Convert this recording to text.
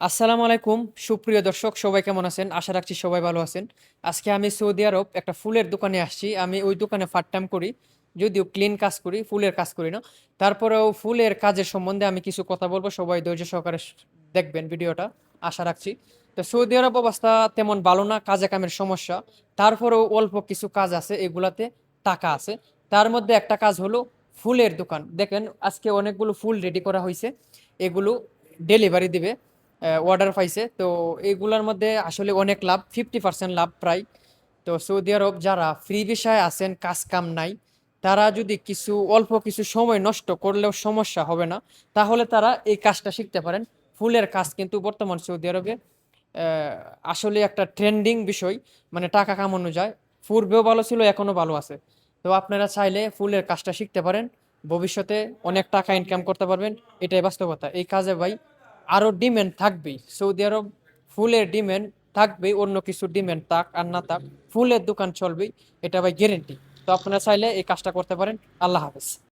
আসসালামু আলাইকুম সুপ্রিয় দর্শক সবাই কেমন আছেন? আশা রাখছি সবাই ভালো আছেন। আজকে আমি সৌদি আরব একটা ফুলের দোকানে আসছি। আমি ওই দোকানে পার্ট টাইম করি। যদিও ক্লিন কাজ করি, ফুলের কাজ করি না। তারপরেও ফুলের কাজের সম্বন্ধে আমি কিছু কথা বলব। সবাই ধৈর্য সহকারে দেখবেন ভিডিওটা, আশা রাখছি। তো সৌদি আরব অবস্থা তেমন ভালো না, কাজে কামের সমস্যা। তারপরেও অল্প কিছু কাজ আছে, এগুলাতে টাকা আছে। তার মধ্যে একটা কাজ হলো ফুলের দোকান। দেখেন আজকে অনেকগুলো ফুল রেডি করা হইছে। এগুলো ডেলিভারি দিবে। অর্ডার পাইছে। তো এগুলার মধ্যে আসলে অনেক লাভ, 50% লাভ প্রায়। তো সৌদি আরব যারা ফ্রি ভিসায় আছেন, কাজ কাম নাই, তারা যদি কিছু অল্প কিছু সময় নষ্ট করলেও সমস্যা হবে না, তাহলে তারা এই কাজটা শিখতে পারেন। ফুলের কাজ কিন্তু বর্তমান সৌদি আরবে আসলে একটা ট্রেন্ডিং বিষয়, মানে টাকা কামানো যায়। পূর্বেও ভালো ছিল, এখনো ভালো আছে। তো আপনারা চাইলে ফুলের কাজটা শিখতে পারেন, ভবিষ্যতে অনেক টাকা ইনকাম করতে পারবেন। এটাই বাস্তবতা। এই কাজে ভাই আরো ডিমান্ড থাকবেই। সৌদি আরব ফুলের ডিমান্ড থাকবেই, অন্য কিছু ডিমান্ড থাক আর না থাক, ফুলের দোকান চলবেই, এটা ভাই গ্যারেন্টি। তো আপনারা চাইলে এই কাজটা করতে পারেন। আল্লাহ হাফেজ।